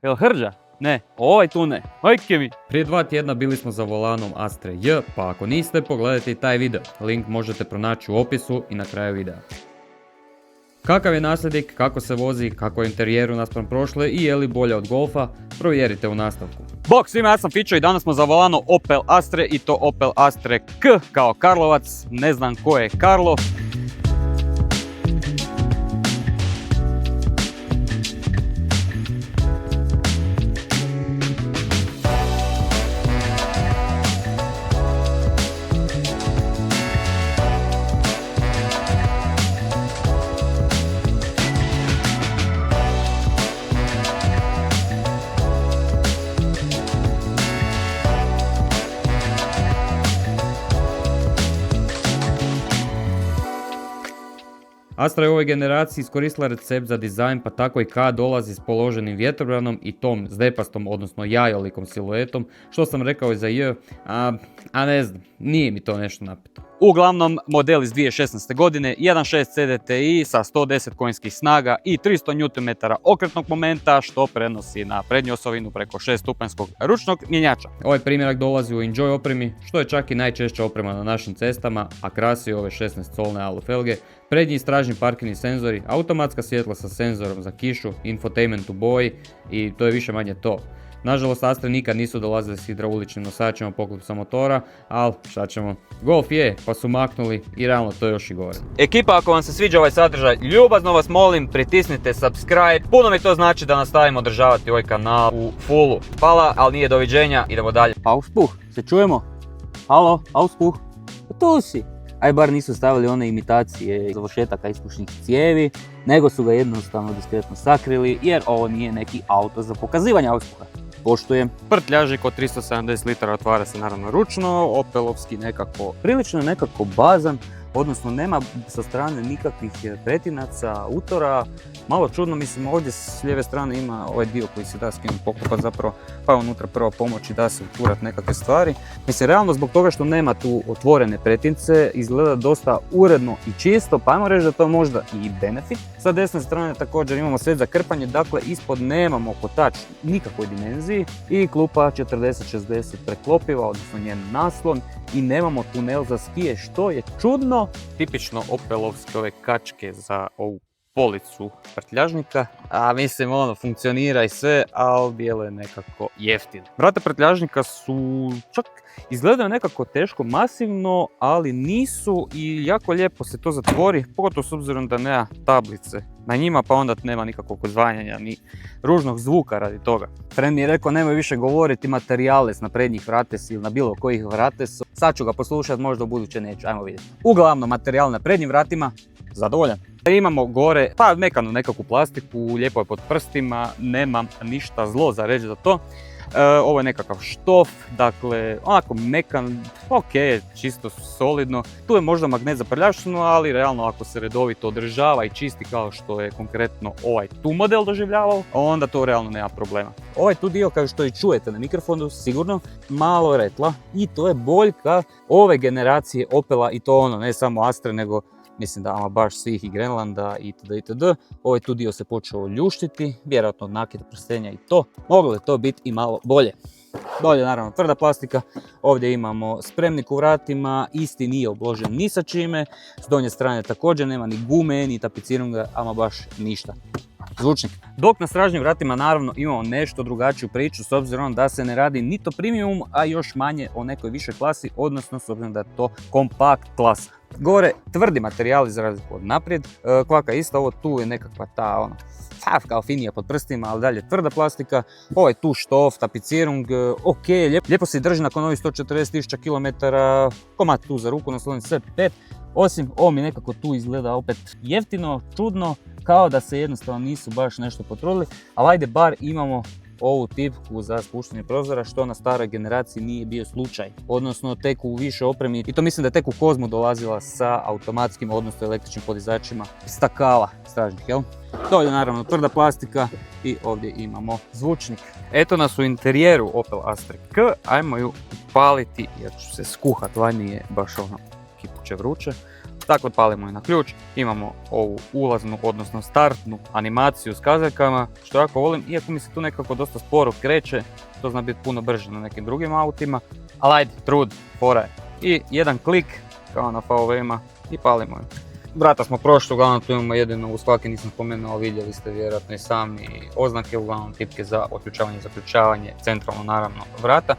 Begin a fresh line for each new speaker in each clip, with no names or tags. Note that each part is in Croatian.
Jel hrđa? Ne, ovaj tu ne. Ajke mi.
Prije 2 tjedna bili smo za volanom Astre J, pa ako niste, pogledajte i taj video. Link možete pronaći u opisu i na kraju videa. Kakav je nasljednik, kako se vozi, kako je interijeru naspram prošle i je li bolja od Golfa, provjerite u nastavku.
Bok svima, ja sam Fićo i danas smo za volano Opel Astre i to Opel Astre K kao Karlovac, ne znam ko je Karlo.
Astra je u ovoj generaciji iskoristila recept za dizajn, pa tako i K dolazi s položenim vjetrobranom i tom zdepastom, odnosno jajolikom siluetom, što sam rekao i za J, a ne znam, nije mi to nešto napeto.
Uglavnom, model iz 2016. godine, 1.6 CDTI sa 110 konjskih snaga i 300 Nm okretnog momenta, što prenosi na prednju osovinu preko 6-stupanjskog ručnog mjenjača.
Ovaj primjerak dolazi u Enjoy opremi, što je čak i najčešća oprema na našim cestama, a krasi ove 16-solne alu felge, prednji istražni parkirni senzori, automatska svjetla sa senzorom za kišu, infotainment u boji i to je više manje to. Nažalost, Astre nikad nisu dolazili s hidrauličnim nosačima poklopca motora, ali šta ćemo, Golf je, pa su maknuli i realno to je još i gore.
Ekipa, ako vam se sviđa ovaj sadržaj, ljubazno vas molim, pritisnite subscribe, puno mi to znači da nastavimo održavati ovaj kanal u fullu. Hvala, ali nije doviđenja, idemo dalje.
Auspuh, se čujemo? Halo, auspuh? Pa tu si. Aj bar nisu stavili one imitacije završetaka ispušnih cijevi, nego su ga jednostavno diskretno sakrili, jer ovo nije neki auto za pokazivanje auspuha. Poštujem.
Prtljažnik od 370 litara otvara se naravno ručno, opelovski nekako.
Prilično je nekako bazan, odnosno nema sa strane nikakvih pretinaca, utora. Malo čudno, mislim, ovdje s lijeve strane ima ovaj dio koji se da skinuti poklopac zapravo, pa unutra prva pomoć i da se uturat nekakve stvari. Mislim, realno zbog toga što nema tu otvorene pretince, izgleda dosta uredno i čisto, pa ajmo reći da to možda i benefit. Sa desne strane također imamo sve za krpanje, dakle ispod nemamo kotač nikakvoj dimenziji i klupa 40-60 preklopiva, odnosno njen naslon, i nemamo tunel za skije, što je čudno.
Tipično opelovske ove kačke za ovu policu prtljažnika, a mislim ono funkcionira i sve, ali djeluje nekako jeftino. Vrata prtljažnika su čak izgledaju nekako teško masivno, ali nisu i jako lijepo se to zatvori, pogotovo s obzirom da nema tablice na njima, pa onda nema nikakvog odzvanjanja ni ružnog zvuka radi toga.
Friend mi je rekao nemoj više govoriti materijales na prednjih vratesa ili na bilo kojih vratesa. Sad ću ga poslušati, možda u buduće neću, ajmo vidjeti. Uglavnom materijal na prednjim vratima, zadovoljan.
Imamo gore pa mekanu nekakvu plastiku, lijepo je pod prstima, nemam ništa zlo za reći za to. Ovo je nekakav štof, dakle onako mekan, ok, čisto solidno. Tu je možda magnet za prljavštinu, ali realno ako se redovito održava i čisti kao što je konkretno ovaj tu model doživljavao, onda to realno nema problema.
Ovaj tu dio, kao što i čujete na mikrofonu, sigurno malo retla i to je boljka ove generacije Opela i to ono, ne samo Astre, nego mislim da ama baš svih i Grenlanda itd. Ovaj tu dio se počeo ljuštiti, vjerojatno od nakida prstenja i to. Moglo je to biti i malo bolje. Dolje naravno tvrda plastika, ovdje imamo spremnik u vratima, isti nije obložen ni sa čime. S donje strane također nema ni gume, ni tapicirunga, ama baš ništa. Zvučnik. Dok na stražnjim vratima naravno imamo nešto drugačiju priču s obzirom da se ne radi ni to premium, a još manje o nekoj višoj klasi, odnosno s obzirom da je to kompakt klasa. Gore tvrdi materijali za razliku od naprijed, kvaka isto, ovo tu je nekakva ta ono, kao finija pod prstima, ali dalje tvrda plastika. Ovo je tu štof, tapicirung, ok, lijepo se drži nakon ovih 140.000 km, komad tu za ruku, naslonjen sve 5. Osim, ovo mi nekako tu izgleda opet jeftino, čudno, kao da se jednostavno nisu baš nešto potrudili, ali ajde bar imamo ovu tipku za spuštanje prozora, što na staroj generaciji nije bio slučaj. Odnosno tek u više opremi, i to mislim da je tek u Kozmu dolazila sa automatskim, odnosno električnim podizačima stakala stražnih, jel? Dolje naravno tvrda plastika i ovdje imamo zvučnik.
Eto nas u interijeru Opel Astre K, ajmo ju upaliti jer ću se skuhat, vanje je baš ono kipuće vruće. Dakle, palimo je na ključ, imamo ovu ulaznu, odnosno startnu animaciju s kazaljkama, što jako volim, iako mi se tu nekako dosta sporo kreće, to zna biti puno brže na nekim drugim autima, ali ajde, trud, fora je. I jedan klik, kao na VW-ima, i palimo je. Vrata smo prošli, uglavnom tu imamo jedino, u svaki nisam spomenuo, vidjeli ste vjerojatno i sami oznake, uglavnom tipke za otključavanje i zaključavanje, centralno naravno vrata.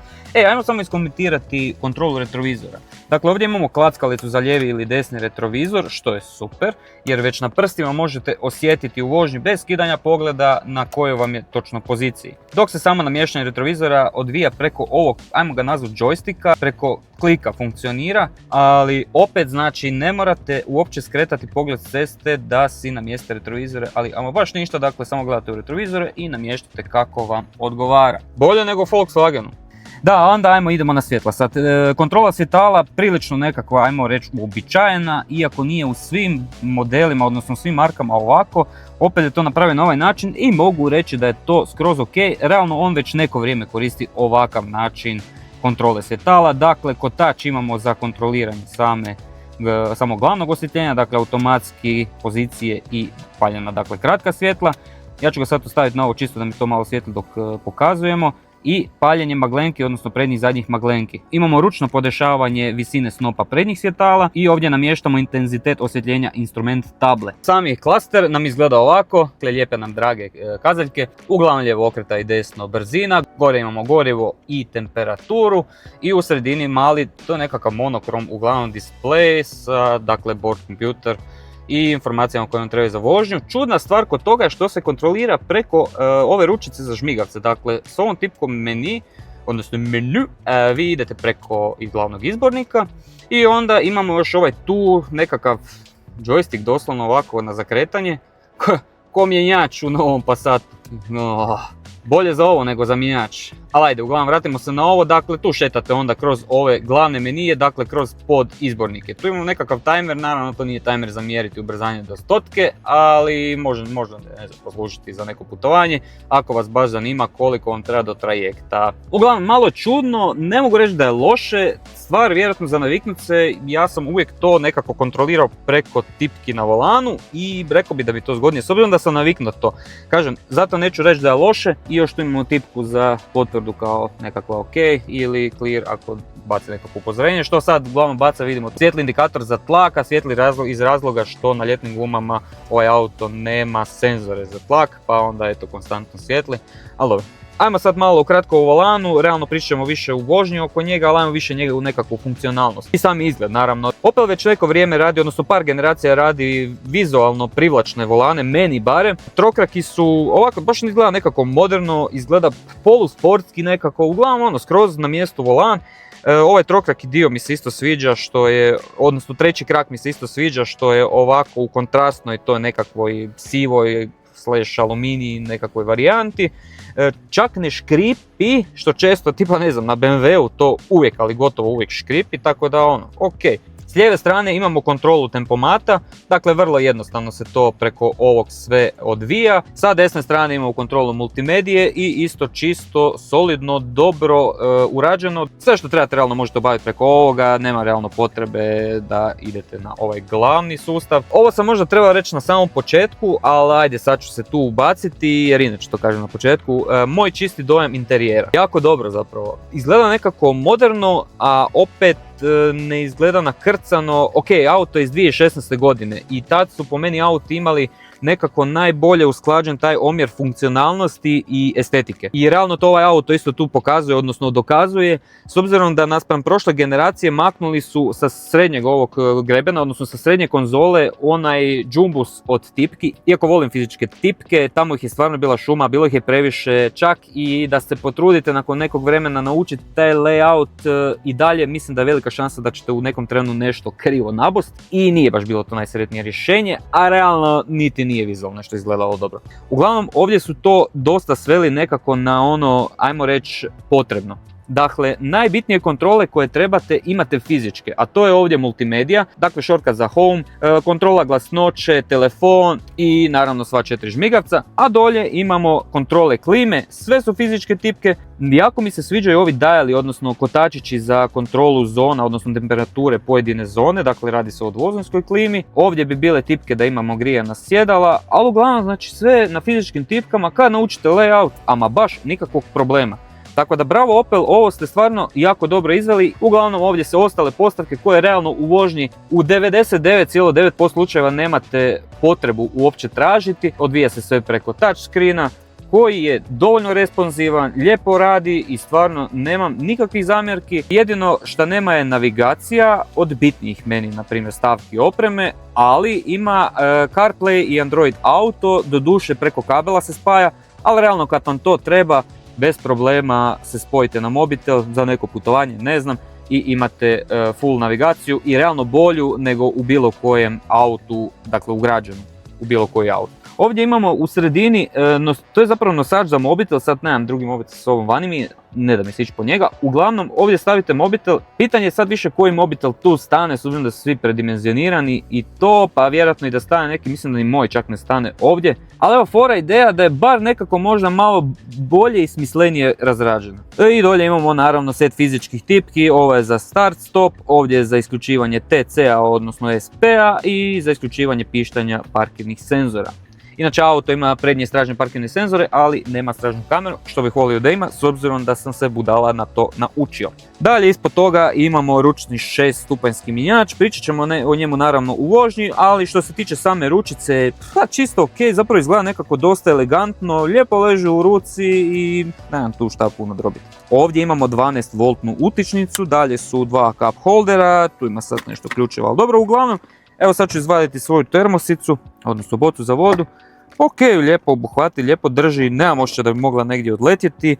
Ajmo samo iskomentirati kontrolu retrovizora. Dakle, ovdje imamo klackalicu za lijevi ili desni retrovizor, što je super, jer već na prstima možete osjetiti u vožnji bez skidanja pogleda na kojoj vam je točno poziciji. Dok se samo namještanje retrovizora odvija preko ovog, ajmo ga nazvati joysticka, preko klika funkcionira, ali opet znači ne morate uopće skretati pogled s ceste da si namjestite retrovizore, ali ama baš ništa, dakle samo gledate u retrovizore i namještate kako vam odgovara. Bolje nego Volkswagenu. Da, onda idemo na svjetla. Sad, kontrola svjetala prilično nekakva, ajmo reći, uobičajena, iako nije u svim modelima, odnosno svim markama ovako, opet je to napravljeno na ovaj način i mogu reći da je to skroz ok. Realno on već neko vrijeme koristi ovakav način kontrole svjetala. Dakle, kotač imamo za kontroliranje samog glavnog osvjetljenja, dakle automatski pozicije i paljena, dakle kratka svjetla. Ja ću ga sad ostaviti na ovo čisto da mi to malo svijetli dok pokazujemo. I paljenje maglenki, odnosno prednjih i zadnjih maglenki. Imamo ručno podešavanje visine snopa prednjih svjetala i ovdje namještamo intenzitet osvjetljenja instrument table. Sami klaster nam izgleda ovako, lijepe nam drage kazaljke, uglavnom lijevo okreta i desno brzina, gore imamo gorivo i temperaturu i u sredini mali, to je nekakav monokrom, uglavnom display sa, dakle, board computer i informacijama koje vam trebaju za vožnju. Čudna stvar kod toga je što se kontrolira preko ove ručice za žmigavce. Dakle, s ovom tipkom menu, vi idete preko glavnog izbornika i onda imamo još ovaj tu nekakav joystick doslovno ovako na zakretanje. Ko mjenjač u novom Passatu. Bolje za ovo nego za mjenjač. Ali ajde, uglavnom vratimo se na ovo, dakle tu šetate onda kroz ove glavne menije, dakle kroz pod izbornike. Tu imamo nekakav timer, naravno to nije timer za mjeriti ubrzanje do 100, ali možda poslužiti za neko putovanje, ako vas baš zanima koliko vam treba do trajekta. Uglavnom, malo čudno, ne mogu reći da je loše, stvar vjerojatno za naviknut se, ja sam uvijek to nekako kontrolirao preko tipki na volanu i rekao bi da bi to zgodnije, s obzirom da sam naviknut to. Kažem, zato neću reći da je loše i još tu imamo tipku za potvrdu kao nekakva ok ili clear ako baci nekakvo upozorenje, što sad uglavnom baca, vidimo svijetli indikator za tlak, a svijetli iz razloga što na ljetnim gumama ovaj auto nema senzore za tlak, pa onda je to konstantno svijetli, ali dobro. Ajmo sad malo ukratko o volanu, realno pričamo više u vožnji oko njega, ali ajmo više njega u nekakvu funkcionalnost. I sami izgled, naravno. Opel već neko vrijeme radi, odnosno par generacija radi vizualno privlačne volane, meni barem. Trokraki su ovako, baš ne izgleda nekako moderno, izgleda polusportski nekako, uglavnom skroz na mjestu volan. Ovaj trokraki dio mi se isto sviđa što je, odnosno treći krak mi se isto sviđa što je ovako u kontrastnoj toj nekakvoj sivoj / aluminiji nekakvoj varijanti. Čak ne škripi, što često tipa ne znam na BMW-u to uvijek, ali gotovo uvijek škripi, tako da ok. S lijeve strane imamo kontrolu tempomata, dakle vrlo jednostavno se to preko ovog sve odvija. Sa desne strane imamo kontrolu multimedije i isto čisto, solidno, dobro urađeno. Sve što trebate realno možete obaviti preko ovoga, nema realno potrebe da idete na ovaj glavni sustav. Ovo sam možda trebao reći na samom početku, ali ajde sad ću se tu ubaciti jer inače to kažem na početku. Moj čisti dojam interijera. Jako dobro zapravo. Izgleda nekako moderno, a opet ne izgleda nakrcano. Ok, auto je iz 2016. godine i tad su po meni auti imali nekako najbolje usklađen taj omjer funkcionalnosti i estetike. I realno to ovaj auto isto tu pokazuje, odnosno dokazuje, s obzirom da naspram prošle generacije maknuli su sa srednjeg ovog grebena, odnosno sa srednje konzole, onaj džumbus od tipki. Iako volim fizičke tipke, tamo ih je stvarno bila šuma, bilo ih je previše, čak i da se potrudite nakon nekog vremena naučiti taj layout i dalje, mislim da je velika šansa da ćete u nekom trenu nešto krivo nabost i nije baš bilo to najsretnije rješenje, a realno niti nije vizualno nešto izgledalo dobro. Uglavnom, ovdje su to dosta sveli nekako na ono, ajmo reći, potrebno.
Dakle, najbitnije kontrole koje trebate imate fizičke, a to je ovdje multimedija, dakle shortcut za home, kontrola glasnoće, telefon i naravno sva 4 žmigavca, a dolje imamo kontrole klime, sve su fizičke tipke. Jako mi se sviđaju ovi diali, odnosno kotačići za kontrolu zona, odnosno temperature pojedine zone, dakle radi se o dvozonskoj klimi. Ovdje bi bile tipke da imamo grijana sjedala, ali uglavnom znači sve na fizičkim tipkama. Kad naučite layout, ama baš nikakvog problema. Tako da bravo Opel, ovo ste stvarno jako dobro izveli. Uglavnom ovdje se ostale postavke koje realno u vožnji u 99,9% slučajeva nemate potrebu uopće tražiti. Odvija se sve preko touchscreena koji je dovoljno responsivan, lijepo radi i stvarno nemam nikakvih zamjerki. Jedino što nema je navigacija od bitnijih meni, na primjer stavki opreme, ali ima CarPlay i Android Auto, doduše preko kabela se spaja, ali realno kad vam to treba, bez problema se spojite na mobitel za neko putovanje, ne znam, i imate full navigaciju i realno bolju nego u bilo kojem autu, dakle ugrađenu u bilo koji auto. Ovdje imamo u sredini, to je zapravo nosač za mobitel, sad nemam drugi mobitel sa sobom vani mi, ne da mi se ići po njega. Uglavnom ovdje stavite mobitel, pitanje je sad više koji mobitel tu stane, s obzirom da su svi predimenzionirani i to, pa vjerojatno i da stane neki, mislim da ni moj čak ne stane ovdje. Ali evo fora ideja da je bar nekako možda malo bolje i smislenije razrađeno. I dolje imamo naravno set fizičkih tipki, ovo je za start stop, ovdje je za isključivanje TC-a odnosno SP-a i za isključivanje pištanja parkirnih senzora. Inače auto ima prednje stražne parkirne senzore, ali nema stražnu kameru, što bih volio da ima, s obzirom da sam se budala na to naučio. Dalje ispod toga imamo ručni 6-stupanjski mjenjač, pričat ćemo o njemu naravno u vožnji, ali što se tiče same ručice, pa čisto ok, zapravo izgleda nekako dosta elegantno, lijepo leži u ruci i nemam tu šta puno drobiti. Ovdje imamo 12 voltnu utičnicu, dalje su dva cup holdera, tu ima sad nešto ključeva, ali dobro, uglavnom, evo sad ću izvaditi svoju termosicu, odnosno bocu za vodu. Ok, lijepo obuhvati, lijepo drži, nemam osjećaj da bi mogla negdje odletjeti.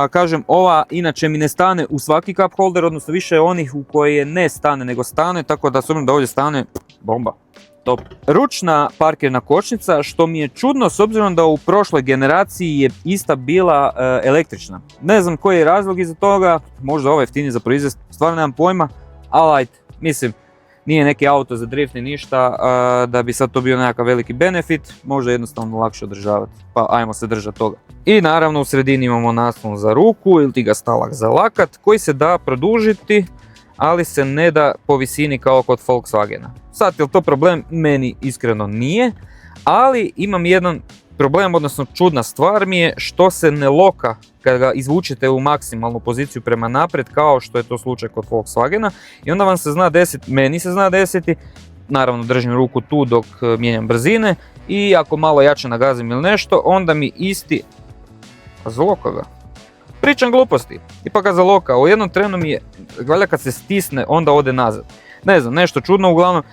Kažem, ova inače mi ne stane u svaki cup holder, odnosno više je onih u koje ne stane nego stane, tako da s obzirom da ovdje stane, bomba. Top. Ručna parkirna kočnica, što mi je čudno s obzirom da u prošloj generaciji je ista bila električna. Ne znam koji je razlog iza toga, možda ovo je jeftinije za proizvest, stvarno nemam pojma, ali ajde, mislim, nije neki auto za drift ni ništa, da bi sad to bio nekakav veliki benefit, možda jednostavno lakše održavati, pa ajmo se držati toga. I naravno u sredini imamo naslon za ruku ili ti ga stalak za lakat koji se da produžiti, ali se ne da po visini kao kod Volkswagena. Sad, je li to problem? Meni iskreno nije, ali imam jedan problem, odnosno čudna stvar mi je što se ne loka kad ga izvučete u maksimalnu poziciju prema naprijed, kao što je to slučaj kod Volkswagena, i onda vam se zna desiti, meni se zna desiti, naravno držim ruku tu dok mijenjam brzine i ako malo jače nagazim ili nešto, onda mi isti zaloka ga. Pričam gluposti, ipak ga zaloka, u jednom trenu mi je, valjda kad se stisne, onda ode nazad. Ne znam, nešto čudno, uglavnom,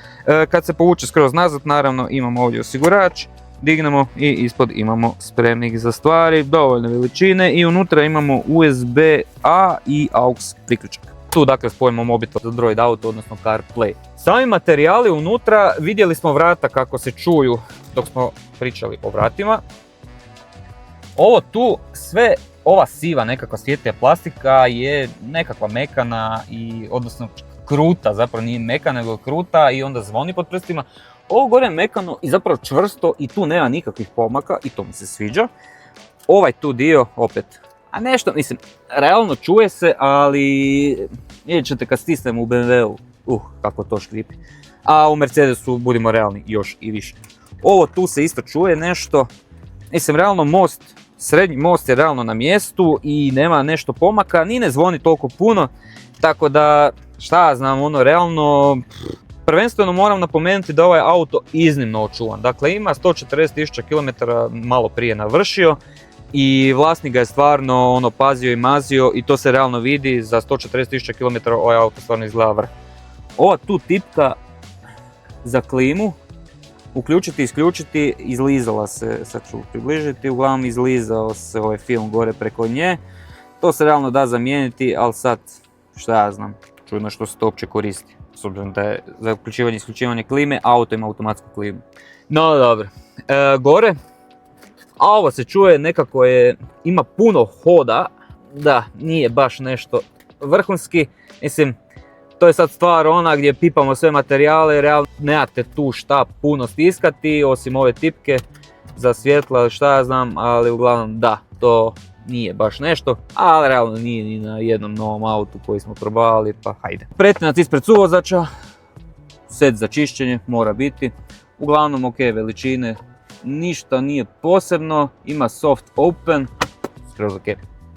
kad se povuče skroz nazad, naravno imamo ovdje osigurač, dignemo i ispod imamo spremnik za stvari, dovoljne veličine i unutra imamo USB-A i AUX priključak. Tu dakle spojimo mobitel za Android Auto, odnosno CarPlay. Sami materijali unutra, vidjeli smo vrata kako se čuju dok smo pričali o vratima. Ovo tu sve, ova siva nekakva svjetlija plastika je nekakva mekana i odnosno kruta, zapravo nije mekana nego kruta i onda zvoni pod prstima. Ovo gore je mekano i zapravo čvrsto i tu nema nikakvih pomaka i to mi se sviđa. Ovaj tu dio opet, a nešto, mislim, realno čuje se, ali vidjet ćete kad stisnemo u BMW-u, kako to škripi. A u Mercedesu, budimo realni, još i više. Ovo tu se isto čuje nešto, mislim, realno most, srednji most je realno na mjestu i nema nešto pomaka, ni ne zvoni toliko puno, tako da, šta ja znam, ono, realno, prvenstveno moram napomenuti da ovaj auto iznimno očuvan. Dakle, ima 140.000 km malo prije navršio i vlasnik ga je stvarno pazio i mazio i to se realno vidi, za 140.000 km ovaj auto stvarno izgleda vrh. Ova tu tipka za klimu, uključiti, isključiti, izlizala se, sad ću približiti, uglavnom izlizao se ovaj film gore preko nje. To se realno da zamijeniti, ali sad, šta ja znam, čudno što se to uopće koristi. S obzirom da je za uključivanje i isključivanje klime, auto ima automatsku klimu. No dobro, gore, a ovo se čuje nekako ima puno hoda, da, nije baš nešto vrhunski. Mislim, to je sad stvar ona gdje pipamo sve materijale, realno nemate tu šta puno stiskati, osim ove tipke za svjetla, šta ja znam, ali uglavnom da, to nije baš nešto, ali realno nije ni na jednom novom autu koji smo probavali, pa hajde. Pretinac ispred suvozača, set za čišćenje mora biti, uglavnom ok veličine, ništa nije posebno, ima soft open, skroz ok.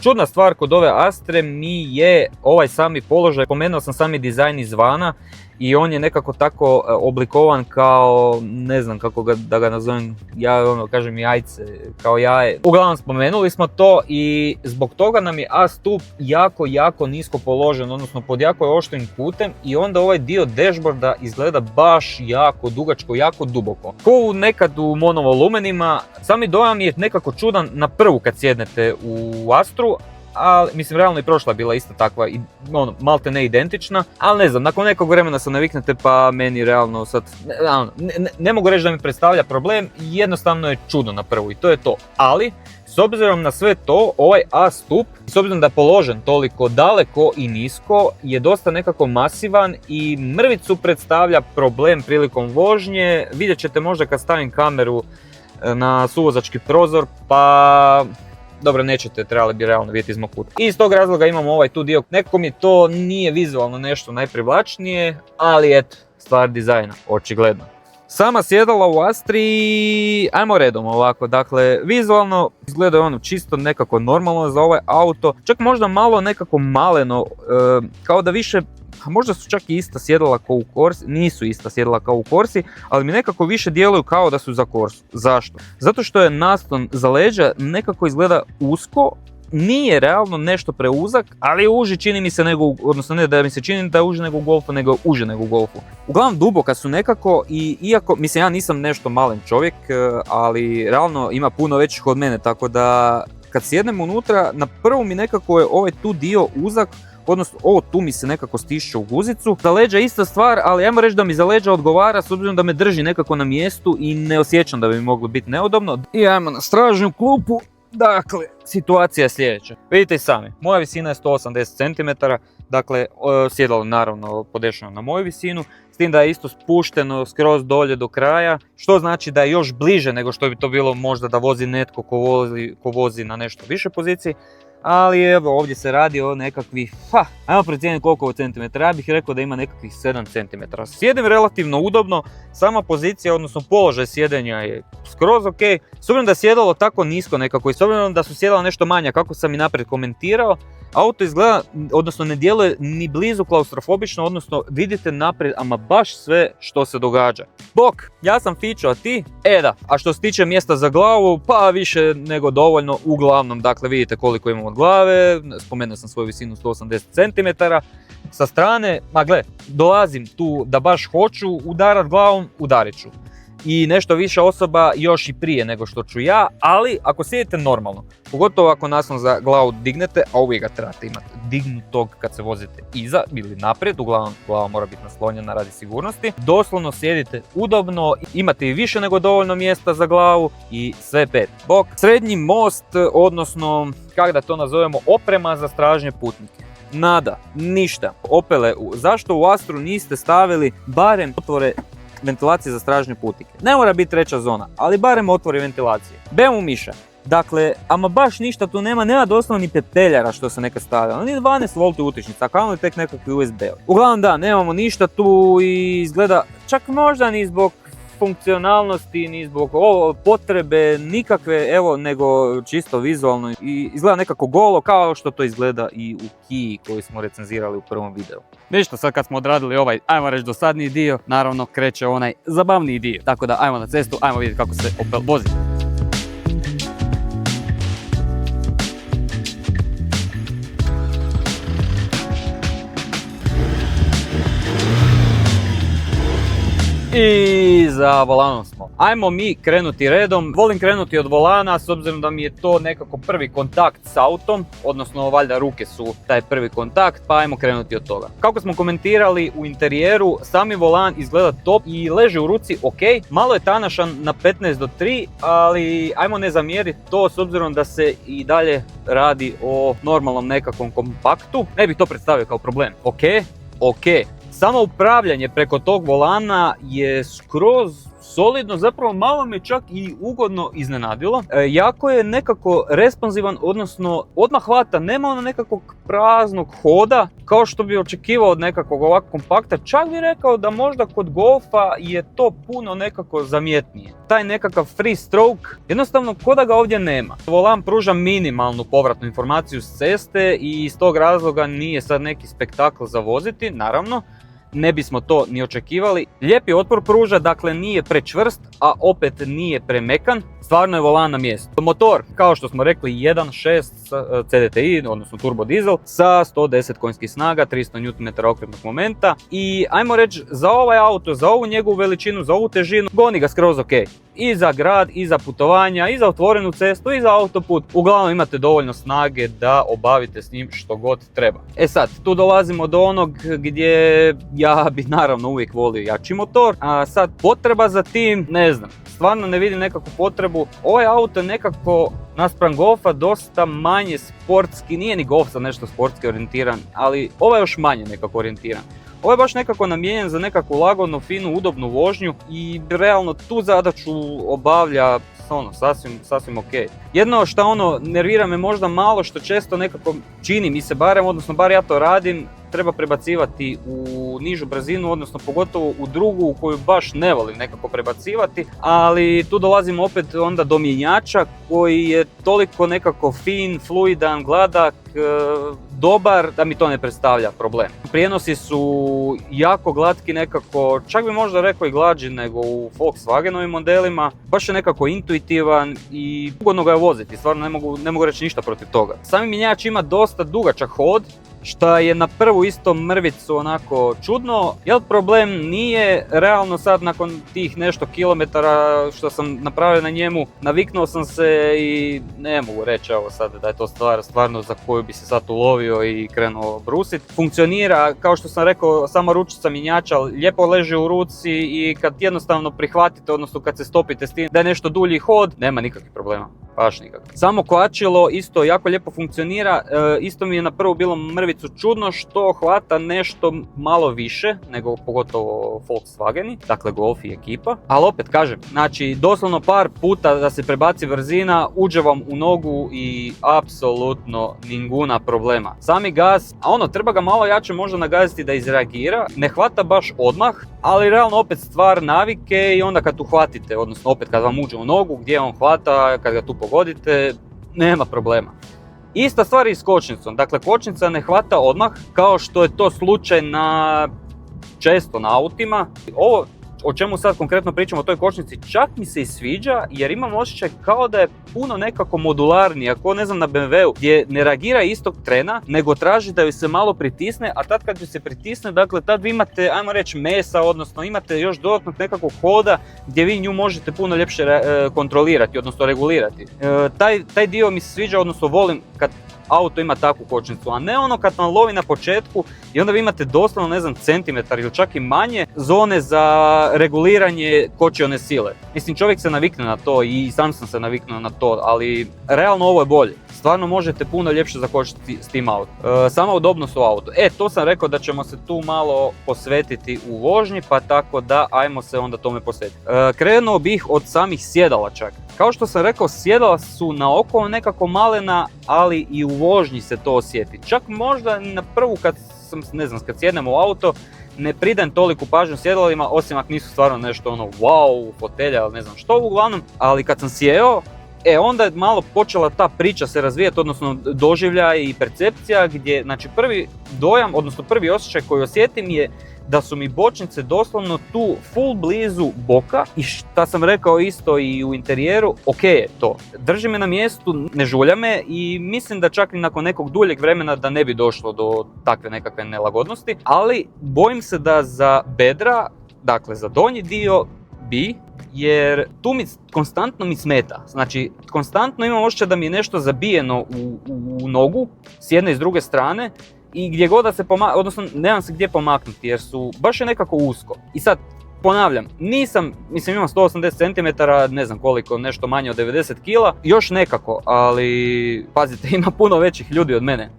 Čudna stvar kod ove Astre mi je ovaj sami položaj, pomenuo sam sami dizajn izvana i on je nekako tako oblikovan kao, ne znam kako da ga nazovem, ja kažem jajce, kao jaje. Uglavnom spomenuli smo to i zbog toga nam je A stup jako nisko položen, odnosno pod jako je oštrim kutem i onda ovaj dio dashboarda izgleda baš jako dugačko, jako duboko. Ko nekad u monovolumenima, sami dojam je nekako čudan na prvu kad sjednete u Astru, ali mislim realno i prošla je bila isto takva, malte ne identična, ali ne znam, nakon nekog vremena se naviknete pa meni realno sad, ne mogu reći da mi predstavlja problem, jednostavno je čudno na prvu i to je to. Ali, s obzirom na sve to, ovaj A stup, s obzirom da je položen toliko daleko i nisko, je dosta nekako masivan i mrvicu predstavlja problem prilikom vožnje. Vidjet ćete možda kad stavim kameru na suvozački prozor, pa dobro, nećete, trebali bi realno vidjeti iz mog kuta. I iz tog razloga imamo ovaj tu dio. Nekako mi to nije vizualno nešto najprivlačnije, ali eto, stvar dizajna, očigledno. Sama sjedala u Astri, ajmo redom ovako, dakle, vizualno izgleda ono čisto nekako normalno za ovaj auto, čak možda malo nekako maleno, kao da više, možda su čak i ista sjedala kao u Corsi, nisu ista sjedala kao u Corsi, ali mi nekako više djeluju kao da su za Corsu. Zašto? Zato što je naslon za leđa nekako izgleda usko, nije realno nešto preuzak, ali je uži čini mi se nego, odnosno ne da mi se čini da je uži nego u Golfu, nego uže nego u Golfu. Uglavnom duboka su nekako i iako, mislim ja nisam nešto malen čovjek, ali realno ima puno većih od mene, tako da kad sjednem unutra, na prvu mi nekako je ovaj tu dio uzak, odnosno ovo tu mi se nekako stišće u guzicu. Za leđa ista stvar, ali ajmo reći da mi za leđa odgovara s obzirom da me drži nekako na mjestu i ne osjećam da bi mi moglo biti neudobno. I ajmo na stražnju klupu. Dakle, situacija je sljedeća. Vidite i sami, moja visina je 180 cm, dakle sjedalo naravno podešeno na moju visinu, s tim da je isto spušteno skroz dolje do kraja, što znači da je još bliže nego što bi to bilo možda da vozi netko ko vozi na nešto više poziciji. Ali evo ovdje se radi o nekakvih, ajmo procijeniti koliko je centimetara, ja bih rekao da ima nekakvih 7 cm. Sjedim relativno udobno, sama pozicija, odnosno položaj sjedenja je skroz ok. S obzirom da je sjedalo tako nisko nekako i s obzirom da su sjedala nešto manja, kako sam i naprijed komentirao, auto izgleda, odnosno ne djeluje ni blizu klaustrofobično, odnosno vidite naprijed ama baš sve što se događa. Bok, ja sam fičo, a ti? Da, a što se tiče mjesta za glavu, pa više nego dovoljno, uglavnom, dakle vidite koliko imam od glave, spomenuo sam svoju visinu 180 cm, sa strane, dolazim tu da baš hoću udarat glavom, udarit ću. I nešto više osoba još i prije nego što ću ja, ali ako sjedite normalno, pogotovo ako naslon za glavu dignete, a uvijek ga trebate imati dignutog kad se vozite iza ili naprijed, uglavnom glava mora biti naslonjena radi sigurnosti, doslovno sjedite udobno, imate i više nego dovoljno mjesta za glavu i sve pet. Bok, srednji most, odnosno kako da to nazovemo, oprema za stražnje putnike. Nada, ništa. Opele, zašto u Astru niste stavili barem otvore ventilacije za stražnje putnike? Ne mora biti treća zona, ali barem otvori ventilacije. BMW Miša. Dakle, ama baš ništa tu nema doslovno ni pepeljara što se nekad stavljalo, ni 12 V utičnica, a kamoli tek nekakvi USB. Uglavnom da, nemamo ništa tu i izgleda čak možda ni zbog funkcionalnosti, ni zbog potrebe nikakve, evo, nego čisto vizualno i izgleda nekako golo kao što to izgleda i u Kiji koji smo recenzirali u prvom videu.
Ništa, sad kad smo odradili ovaj, ajmo reći, dosadniji dio, naravno kreće onaj zabavniji dio. Tako da ajmo na cestu, ajmo vidjeti kako se Opel vozi. I i za volanom smo. Ajmo mi krenuti redom. Volim krenuti od volana s obzirom da mi je to nekako prvi kontakt s autom, odnosno valjda ruke su taj prvi kontakt, pa ajmo krenuti od toga. Kako smo komentirali u interijeru, sami volan izgleda top i leži u ruci ok, malo je tanašan na 15:3, ali ajmo ne zamjeriti to s obzirom da se i dalje radi o normalnom nekakvom kompaktu. Ne bih to predstavio kao problem. Ok. Samo upravljanje preko tog volana je skroz solidno, zapravo malo me čak i ugodno iznenadilo. Jako je nekako responsivan, odnosno odmah hvata, nema ono nekakvog praznog hoda kao što bi očekivao od nekakvog ovakvog kompakta. Čak bih rekao da možda kod Golfa je to puno nekako zamjetnije. Taj nekakav free stroke, jednostavno ko da ga ovdje nema. Volan pruža minimalnu povratnu informaciju s ceste i iz tog razloga nije sad neki spektakl za voziti, naravno. Ne bismo to ni očekivali. Lijepi otpor pruža, dakle nije prečvrst, a opet nije premekan. Stvarno je volan na mjestu. Motor, kao što smo rekli, 1.6 CDTI, odnosno turbo dizel, sa 110 konjskih snaga, 300 Nm okrutnog momenta. I ajmo reći, za ovaj auto, za ovu njegovu veličinu, za ovu težinu, goni ga skroz ok. I za grad, i za putovanja, i za otvorenu cestu, i za autoput. Uglavnom imate dovoljno snage da obavite s njim što god treba. E sad, tu dolazimo do onog gdje ja bi naravno uvijek volio jači motor, a sad potreba za tim, ne znam, stvarno ne vidim nekakvu potrebu. Ovaj auto je nekako naspram Golfa dosta manje sportski, nije ni Golf sad nešto sportski orijentiran, ali ovaj je još manje nekako orijentiran. Ovo je baš nekako namijenjen za nekakvu lagodnu, finu, udobnu vožnju i realno tu zadaću obavlja sasvim ok. Jedno što nervira me možda malo, što često nekako čini mi se barem, odnosno bar ja to radim, treba prebacivati u nižu brzinu, odnosno pogotovo u drugu u koju baš ne volim nekako prebacivati, ali tu dolazimo opet onda do mjenjača koji je toliko nekako fin, fluidan, gladak, dobar da mi to ne predstavlja problem. Prijenosi su jako glatki nekako, čak bi možda rekao i glađi nego u Volkswagenovim modelima, baš je nekako intuitivan i ugodno ga je voziti, stvarno ne mogu reći ništa protiv toga. Sami mjenjač ima dosta dugačak hod, što je na prvu isto mrvicu onako čudno, jer problem nije realno sad nakon tih nešto kilometara što sam napravio na njemu, naviknuo sam se i ne mogu reći evo sad da je to stvar stvarno za koju bi se sad ulovio i krenuo brusit. Funkcionira, kao što sam rekao, sama ručica mjenjača lijepo leži u ruci i kad jednostavno prihvatite, odnosno kad se stopite s tim da je nešto dulji hod, nema nikakvih problema. Baš nikakvih. Samo koačilo isto jako lijepo funkcionira, isto mi je na prvu bilo mrvicu čudno što hvata nešto malo više nego pogotovo Volkswageni, dakle Golf i ekipa, ali opet kažem, znači doslovno par puta da se prebaci brzina, uđe vam u nogu i apsolutno ninguna problema. Sami gaz, a treba ga malo jače možda nagaziti da izreagira, ne hvata baš odmah, ali realno opet stvar navike i onda kad uhvatite, odnosno opet kad vam uđe u nogu gdje on hvata, kad ga tu pogodite, nema problema. Ista stvar i s kočnicom, dakle kočnica ne hvata odmah kao što je to slučaj često na autima. Ovo o čemu sad konkretno pričamo o toj kočnici čak mi se i sviđa jer imam osjećaj kao da je puno nekako modularnija, ako ne znam na BMW-u gdje ne reagira istog trena nego traži da ju se malo pritisne, a tad kad ju se pritisne, dakle tad vi imate, ajmo reći, mesa, odnosno imate još dodatnog nekakvog hoda gdje vi nju možete puno ljepše kontrolirati, odnosno regulirati. Taj dio mi se sviđa, odnosno volim kad auto ima takvu kočnicu, a ne kad vam lovi na početku i onda vi imate doslovno, ne znam, centimetar ili čak i manje zone za reguliranje kočione sile. Mislim, čovjek se navikne na to i sam sam se naviknuo na to, ali realno ovo je bolje. Stvarno možete puno ljepše zakočiti s tim autom. Sama udobnost u autu. To sam rekao da ćemo se tu malo posvetiti u vožnji, pa tako da ajmo se onda tome posvetiti. Krenuo bih od samih sjedala čak. Kao što sam rekao, sjedala su na oko nekako malena, ali i u vožnji se to osjeti. Čak možda na prvu kad sjednem u auto, ne pridajem toliku pažnju sjedalima, osim ako nisu stvarno nešto wow, fotelja ili ne znam što uglavnom, ali kad sam sjeo, onda je malo počela ta priča se razvijati, odnosno doživljaj i percepcija gdje, znači prvi dojam, odnosno prvi osjećaj koji osjetim je da su mi bočnice doslovno tu full blizu boka i šta sam rekao isto i u interijeru, ok je to. Drži me na mjestu, ne žulja me i mislim da čak i nakon nekog duljeg vremena da ne bi došlo do takve nekakve nelagodnosti, ali bojim se da za bedra, dakle za donji dio,
bi, jer tu konstantno mi smeta. Znači, konstantno imam osjećaj da mi je nešto zabijeno u nogu, s jedne i s druge strane, i gdje god da se odnosno nemam se gdje pomaknuti, jer su baš je nekako usko. I sad, ponavljam, imam 180 cm, ne znam koliko, nešto manje od 90 kg, još nekako, ali pazite, ima puno većih ljudi od mene.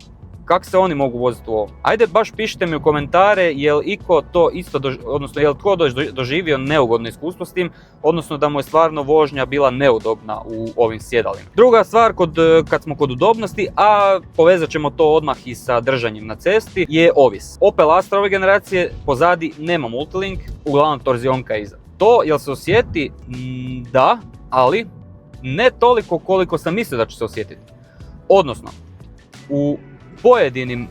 Kako se oni mogu voziti u ovom? Ajde, baš pišite mi u komentare jel iko to isto, odnosno jel tko doživio neugodno iskustvo s tim, odnosno da mu je stvarno vožnja bila neudobna u ovim sjedalima. Druga stvar, kad smo kod udobnosti, a povezat ćemo to odmah i sa držanjem na cesti, je ovis. Opel Astra ove generacije pozadi nema multilink, uglavnom torzionka iza. To jel se osjeti? Da, ali ne toliko koliko sam mislio da će se osjetiti. Odnosno, u pojedinim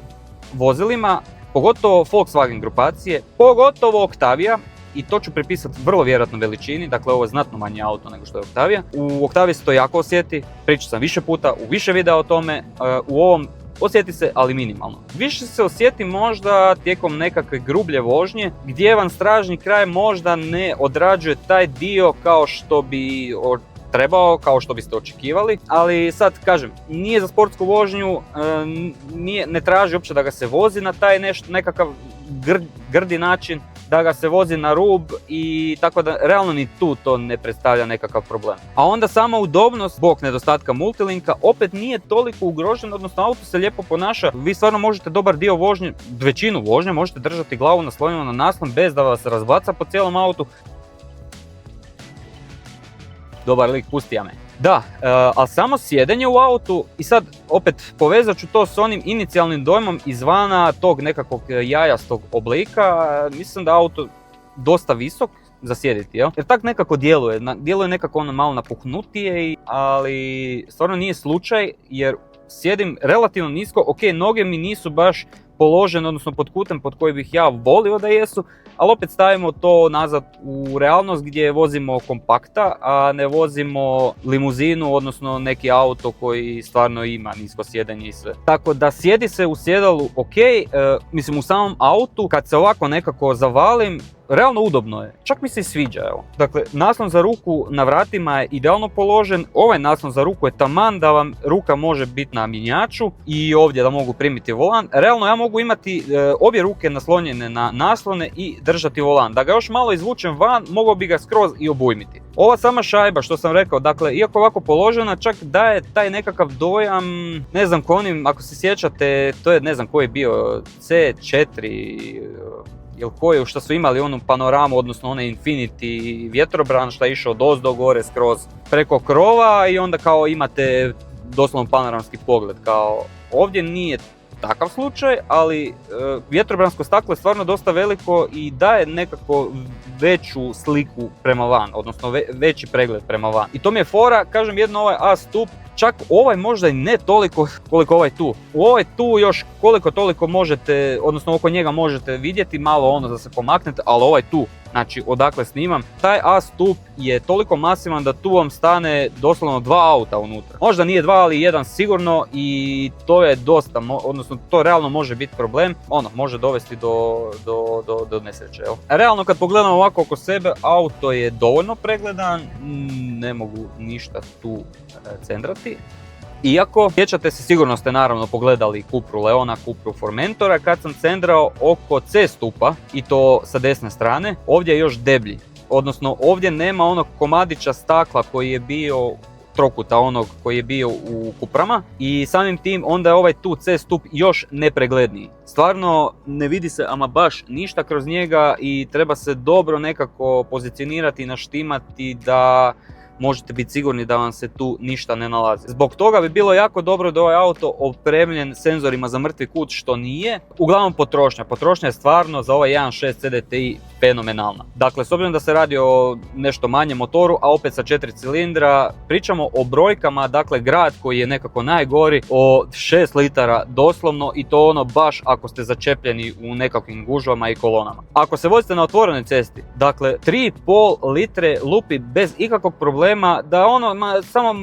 vozilima, pogotovo Volkswagen grupacije, pogotovo Octavia, i to ću pripisati vrlo vjerojatno veličini, dakle ovo je znatno manji auto nego što je Octavia. U Octavia se to jako osjeti, pričao sam više puta, u više videa o tome, u ovom osjeti se, ali minimalno. Više se osjeti možda tijekom nekakve grublje vožnje, gdje vam stražni kraj možda ne odrađuje taj dio kao što bi trebao, kao što biste očekivali, ali sad kažem, nije za sportsku vožnju, ne traži uopće da ga se vozi na taj nekakav grdi način, da ga se vozi na rub, i tako da realno ni tu to ne predstavlja nekakav problem. A onda sama udobnost, zbog nedostatka multilinka, opet nije toliko ugrožen, odnosno auto se lijepo ponaša. Vi stvarno možete dobar dio vožnje, većinu vožnje, možete držati glavu naslonjenu na naslon bez da vas razbaca po cijelom autu. Dobar lik, pusti ja me. Da, ali samo sjedenje u autu, i sad opet povezat ću to s onim inicijalnim dojmom izvana tog nekakvog jajastog oblika, mislim da auto dosta visok za sjediti, jel? Jer tak nekako djeluje nekako ono malo napuhnutije, ali stvarno nije slučaj, jer sjedim relativno nisko, ok, noge mi nisu baš položene, odnosno pod kutem pod koji bih ja volio da jesu, ali opet stavimo to nazad u realnost gdje vozimo kompakta, a ne vozimo limuzinu, odnosno neki auto koji stvarno ima nisko sjedenje i sve. Tako da sjedi se u sjedalu ok, mislim u samom autu, kad se ovako nekako zavalim, realno udobno je. Čak mi se i sviđa, evo. Dakle, naslon za ruku na vratima je idealno položen, ovaj naslon za ruku je taman da vam ruka može biti na mjenjaču i ovdje da mogu primiti volan. Realno ja mogu imati obje ruke naslonjene na naslone i držati volan. Da ga još malo izvučem van, mogao bi ga skroz i obujmiti. Ova sama šajba, što sam rekao, dakle, iako ovako položena, čak daje taj nekakav dojam, ne znam ko onim, ako se sjećate, to je ne znam koji je bio, C4, ili koji, što su imali onu panoramu, odnosno onaj Infiniti vjetrobran što je išao dozdo gore skroz preko krova i onda kao imate doslovno panoramski pogled. Kao ovdje nije takav slučaj, ali vjetrobransko staklo je stvarno dosta veliko i daje nekako veću sliku prema van, odnosno veći pregled prema van. I to mi je fora, kažem, jedno ovaj A stup, čak ovaj možda i ne toliko koliko ovaj tu. U ovaj tu još koliko toliko možete, odnosno oko njega možete vidjeti malo ono da se pomaknete, ali ovaj tu, znači odakle snimam, taj A stup je toliko masivan da tu vam stane doslovno 2 auta unutra. Možda nije 2, ali 1 sigurno, i to je dosta, odnosno to realno može biti problem, može dovesti do nesreće. Jel? Realno kad pogledam ovako oko sebe, auto je dovoljno pregledan, ne mogu ništa tu cendrati. Iako, sjećate se, sigurno ste naravno pogledali Cupru Leona, Cupru Formentora, kad sam cendrao oko C stupa, i to sa desne strane, ovdje je još deblji. Odnosno, ovdje nema onog komadića stakla koji je bio, trokuta onog koji je bio u Cuprama, i samim tim onda je ovaj tu C stup još nepregledniji. Stvarno ne vidi se ama baš ništa kroz njega i treba se dobro nekako pozicionirati i naštimati da možete biti sigurni da vam se tu ništa ne nalazi. Zbog toga bi bilo jako dobro da ovaj auto opremljen senzorima za mrtvi kut, što nije. Uglavnom potrošnja je stvarno za ovaj 1.6 CDTI fenomenalna. Dakle, s obzirom da se radi o nešto manjem motoru, a opet sa 4 cilindra, pričamo o brojkama, dakle grad koji je nekako najgori, o 6 litara doslovno, i to ono baš ako ste začepljeni u nekakvim gužvama i kolonama. Ako se vozite na otvorenoj cesti, dakle 3,5 litre lupi bez ikakvog problema, da samo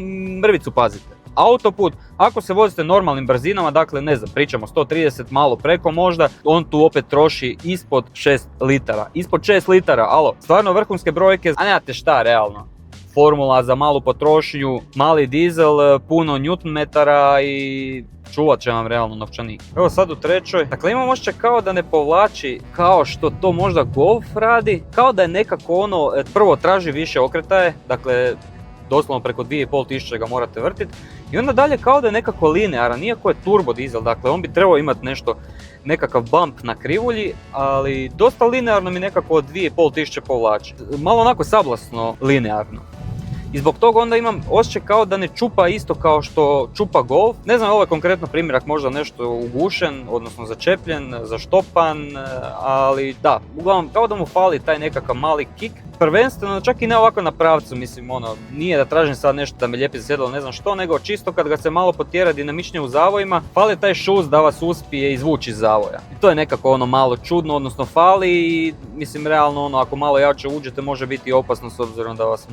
mrvicu pazite. autoput. Ako se vozite normalnim brzinama, dakle ne znam, pričamo 130, malo preko možda, on tu opet troši ispod 6 litara. Ispod 6 litara, alo, stvarno vrhunske brojke, a nemate šta realno. Formula za malu potrošnju, mali dizel, puno Nm i čuvat će vam realno novčanik. Evo sad u trećoj, dakle imam osjećaj kao da ne povlači kao što to možda Golf radi, kao da je nekako ono, prvo traži više okretaje, dakle doslovno preko 2500 ga morate vrtiti i onda dalje kao da je nekako linearan, iako je turbo dizel, dakle on bi trebao imati nekakav bump na krivulji, ali dosta linearno mi nekako od 2500 povlači. Malo onako sablasno linearno. I zbog toga onda imam osjećaj kao da ne čupa isto kao što čupa Golf. Ne znam, ovo je konkretno primjerak možda nešto ugušen, odnosno začepljen, zaštopan, ali da, uglavnom kao da mu fali taj nekakav mali kick. Prvenstveno, čak i ne ovako na pravcu, mislim, nije da tražim sad nešto da me lijepi za sjedalo, ne znam što, nego čisto kad ga se malo potjera dinamičnije u zavojima, fali taj šuz da vas uspije izvući iz zavoja. I to je nekako malo čudno, odnosno fali i mislim realno ako malo jače uđete može biti opasno s obzirom da vas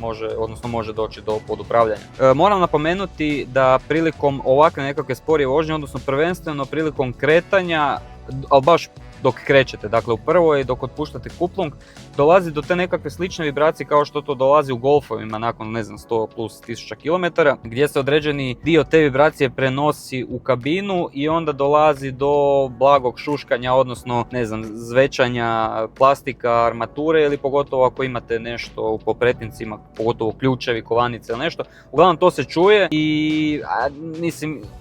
može doći do podupravljanja. Moram napomenuti da prilikom ovakve nekakve sporije vožnje, odnosno prvenstveno prilikom kretanja, ali baš dok krećete, dakle u prvoj dok otpuštate kuplung, dolazi do te nekakve slične vibracije kao što to dolazi u Golfovima nakon 100 plus 1000 km, gdje se određeni dio te vibracije prenosi u kabinu i onda dolazi do blagog šuškanja, odnosno zvećanja plastika, armature ili pogotovo ako imate nešto u popretnicima, pogotovo ključevi, kovanice ili nešto. Uglavnom to se čuje i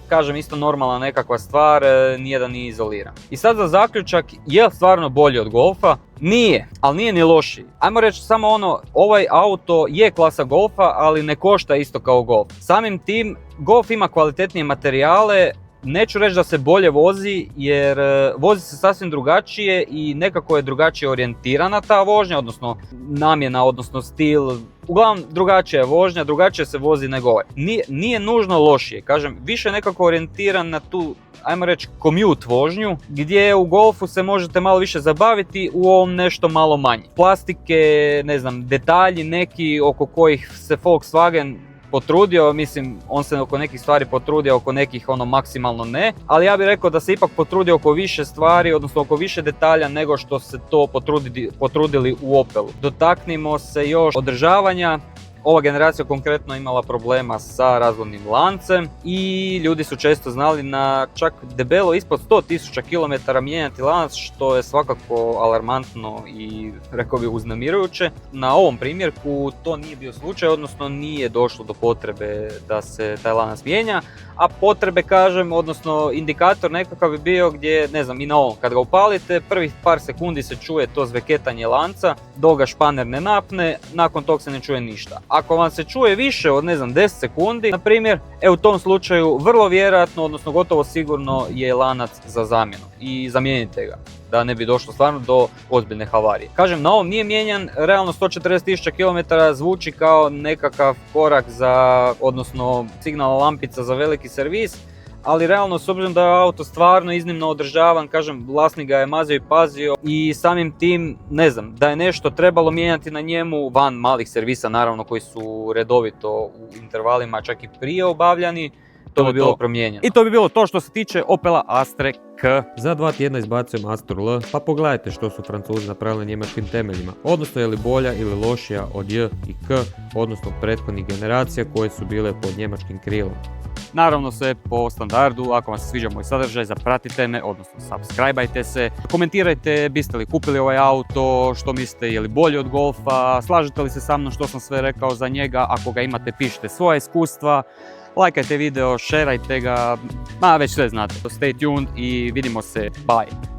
kažem isto normalna nekakva stvar, nije da nije izoliran. I sad za zaključak, je li stvarno bolji od Golfa? Nije, ali nije ni lošiji. Ajmo reći samo ovaj auto je klasa Golfa, ali ne košta isto kao Golf. Samim tim, Golf ima kvalitetnije materijale, neću reći da se bolje vozi, jer vozi se sasvim drugačije i nekako je drugačije orijentirana ta vožnja, odnosno namjena, odnosno stil. Uglavnom drugačija je vožnja, drugačije se vozi nego ovaj. Nije nužno lošije, kažem, više je nekako orijentiran na tu, ajmo reći, commute vožnju, gdje u Golfu se možete malo više zabaviti, u ovom nešto malo manje. Plastike, detalji neki oko kojih se Volkswagen potrudio, mislim, on se oko nekih stvari potrudio, oko nekih maksimalno ne, ali ja bih rekao da se ipak potrudio oko više stvari, odnosno oko više detalja nego što se to potrudili u Opelu. Dotaknimo se još održavanja. Ova generacija konkretno imala problema sa razvodnim lancem i ljudi su često znali na čak debelo ispod 100.000 km mijenjati lanac, što je svakako alarmantno i rekao bih uznemirujuće. Na ovom primjerku to nije bio slučaj, odnosno nije došlo do potrebe da se taj lanac mijenja, a potrebe odnosno indikator nekakav bi bio gdje, i na ovom, kad ga upalite, prvih par sekundi se čuje to zveketanje lanca, dok ga španer ne napne, nakon tog se ne čuje ništa. Ako vam se čuje više od 10 sekundi, na primjer, u tom slučaju vrlo vjerojatno, odnosno gotovo sigurno je lanac za zamjenu i zamijenite ga, da ne bi došlo stvarno do ozbiljne havarije. Kažem, na ovom nije mijenjan, realno 140.000 km zvuči kao nekakav korak odnosno signalna lampica za veliki servis, ali realno s obzirom da je auto stvarno iznimno održavan, kažem, vlasnik ga je mazio i pazio i samim tim, da je nešto trebalo mijenjati na njemu, van malih servisa naravno koji su redovito u intervalima čak i prije obavljani, to bi bilo promijenjeno.
I to bi bilo to što se tiče Opela Astre K.
Za 2 tjedna izbacujem Astru L, pa pogledajte što su Francuzi napravili njemačkim temeljima, odnosno je li bolja ili lošija od J i K, odnosno prethodnih generacija koje su bile pod njemačkim krilom.
Naravno sve po standardu, ako vam se sviđa moj sadržaj, zapratite me, odnosno subscribeajte se, komentirajte biste li kupili ovaj auto, što mislite je li bolji od Golfa, slažete li se sa mnom što sam sve rekao za njega, ako ga imate pišite svoje iskustva, lajkajte video, šerajte ga, već sve znate. Stay tuned i vidimo se, bye!